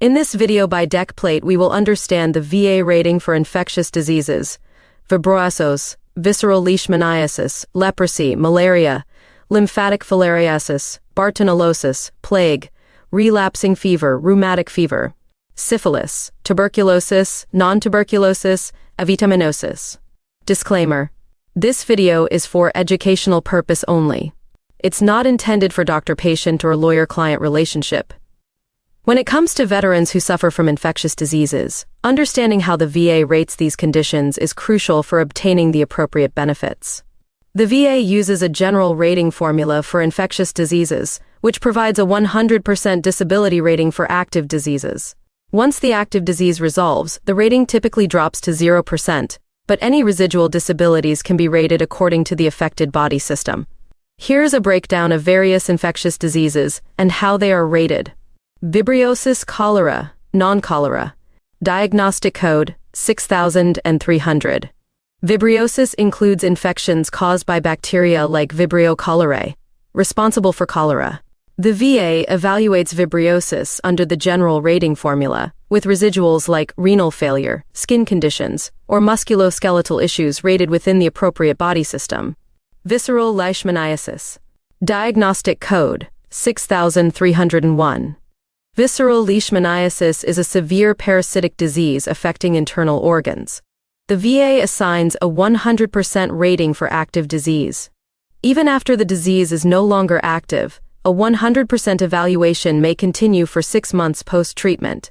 In this video by deck plate, we will understand the VA rating for infectious diseases, vibroisos, visceral leishmaniasis, leprosy, malaria, lymphatic filariasis, bartonellosis, plague, relapsing fever, rheumatic fever, syphilis, tuberculosis, non-tuberculosis, avitaminosis. Disclaimer: this video is for educational purpose only. It's not intended for doctor-patient or lawyer-client relationship. When it comes to veterans who suffer from infectious diseases, understanding how the VA rates these conditions is crucial for obtaining the appropriate benefits. The VA uses a general rating formula for infectious diseases, which provides a 100% disability rating for active diseases. Once the active disease resolves, the rating typically drops to 0%, but any residual disabilities can be rated according to the affected body system. Here's a breakdown of various infectious diseases and how they are rated. Vibroisos, cholera, non-cholera. Diagnostic code 6300. Vibroisos includes infections caused by bacteria like Vibrio cholerae, responsible for cholera. The VA evaluates vibroisos under the general rating formula, with residuals like renal failure, skin conditions, or musculoskeletal issues rated within the appropriate body system. Visceral leishmaniasis. Diagnostic code 6301. Visceral leishmaniasis is a severe parasitic disease affecting internal organs. The VA assigns a 100% rating for active disease. Even after the disease is no longer active, a 100% evaluation may continue for 6 months post-treatment.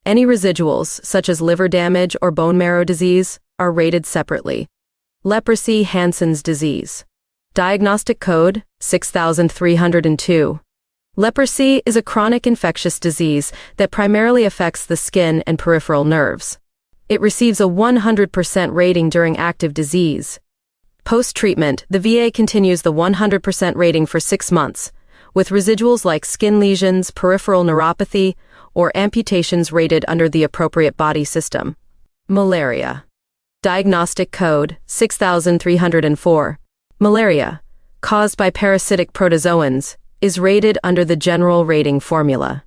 Any residuals, such as liver damage or bone marrow disease, are rated separately. Leprosy, Hansen's disease. Diagnostic code 6302. Leprosy is a chronic infectious disease that primarily affects the skin and peripheral nerves. It receives a 100% rating during active disease. Post-treatment, the VA continues the 100% rating for 6 months, with residuals like skin lesions, peripheral neuropathy, or amputations rated under the appropriate body system. Malaria. Diagnostic code 6304. Malaria, caused by parasitic protozoans, is rated under the general rating formula.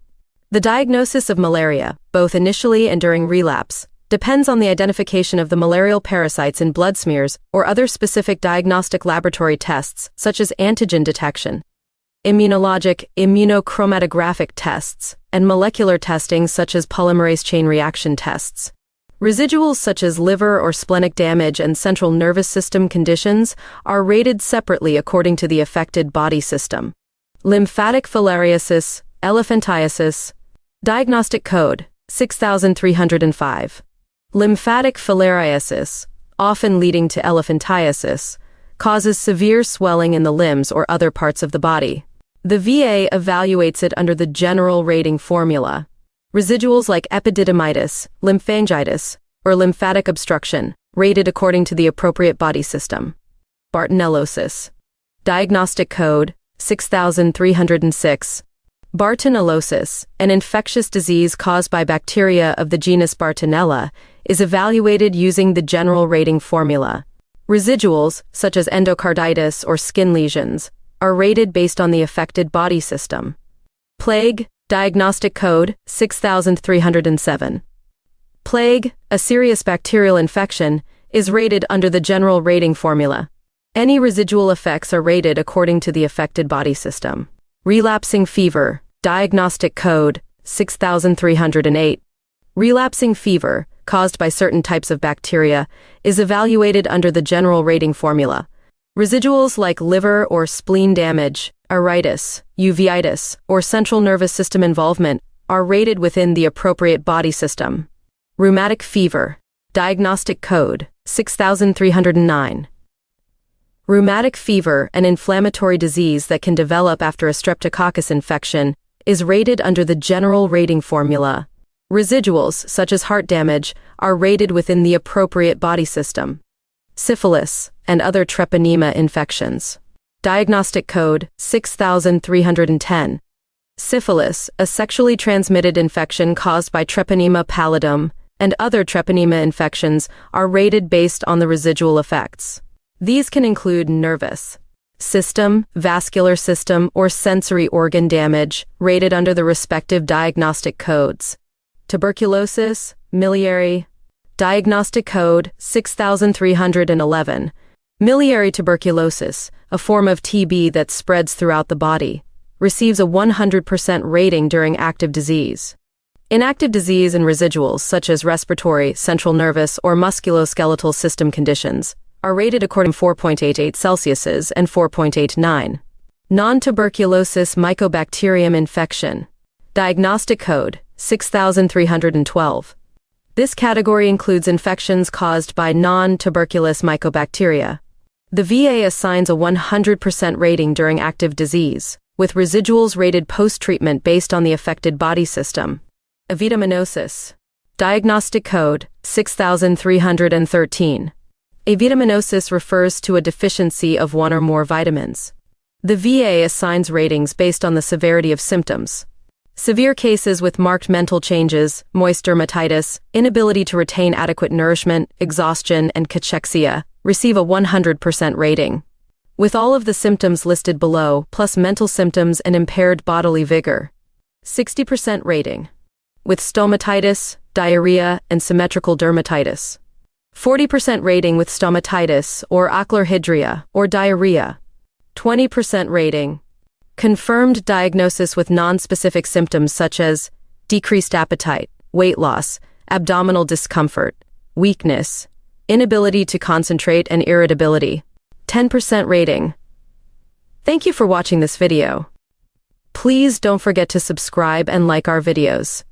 The diagnosis of malaria, both initially and during relapse, depends on the identification of the malarial parasites in blood smears or other specific diagnostic laboratory tests, such as antigen detection, immunologic, immunochromatographic tests, and molecular testing such as polymerase chain reaction tests. Residuals such as liver or splenic damage and central nervous system conditions are rated separately according to the affected body system. Lymphatic filariasis, elephantiasis. Diagnostic code 6305. Lymphatic filariasis, often leading to elephantiasis, causes severe swelling in the limbs or other parts of the body. The VA evaluates it under the general rating formula. Residuals like epididymitis, lymphangitis, or lymphatic obstruction, rated according to the appropriate body system. Bartonellosis. Diagnostic code 6306. Bartonellosis, an infectious disease caused by bacteria of the genus Bartonella, is evaluated using the general rating formula. Residuals, such as endocarditis or skin lesions, are rated based on the affected body system. Plague. Diagnostic code 6307. Plague, a serious bacterial infection, is rated under the general rating formula. Any residual effects are rated according to the affected body system. Relapsing fever. Diagnostic code 6308. Relapsing fever, caused by certain types of bacteria, is evaluated under the general rating formula. Residuals like liver or spleen damage, iritis, uveitis, or central nervous system involvement are rated within the appropriate body system. Rheumatic fever. Diagnostic code 6309. Rheumatic fever, an inflammatory disease that can develop after a streptococcus infection, is rated under the general rating formula. Residuals, such as heart damage, are rated within the appropriate body system. Syphilis, and other treponema infections. Diagnostic code 6310. Syphilis, a sexually transmitted infection caused by Treponema pallidum, and other treponema infections, are rated based on the residual effects. These can include nervous system, vascular system, or sensory organ damage, rated under the respective diagnostic codes. tuberculosis, miliary. Diagnostic code 6311. Miliary tuberculosis, a form of TB that spreads throughout the body, receives a 100% rating during active disease. Inactive disease and residuals such as respiratory, central nervous, or musculoskeletal system conditions are rated according to 4.88 Celsiuses and 4.89. Non-tuberculosis mycobacterium infection. Diagnostic code 6312. This category includes infections caused by non-tuberculous mycobacteria. The VA assigns a 100% rating during active disease, with residuals rated post-treatment based on the affected body system. Avitaminosis. Diagnostic code 6313. Avitaminosis refers to a deficiency of one or more vitamins. The VA assigns ratings based on the severity of symptoms. Severe cases with marked mental changes, moist dermatitis, inability to retain adequate nourishment, exhaustion, and cachexia receive a 100% rating. With all of the symptoms listed below, plus mental symptoms and impaired bodily vigor, 60% rating. With stomatitis, diarrhea, and symmetrical dermatitis, 40% rating with stomatitis or achlorhydria or diarrhea, 20% rating. Confirmed diagnosis with non-specific symptoms such as decreased appetite, weight loss, abdominal discomfort, weakness, inability to concentrate, and irritability. 10% rating. Thank you for watching this video. Please don't forget to subscribe and like our videos.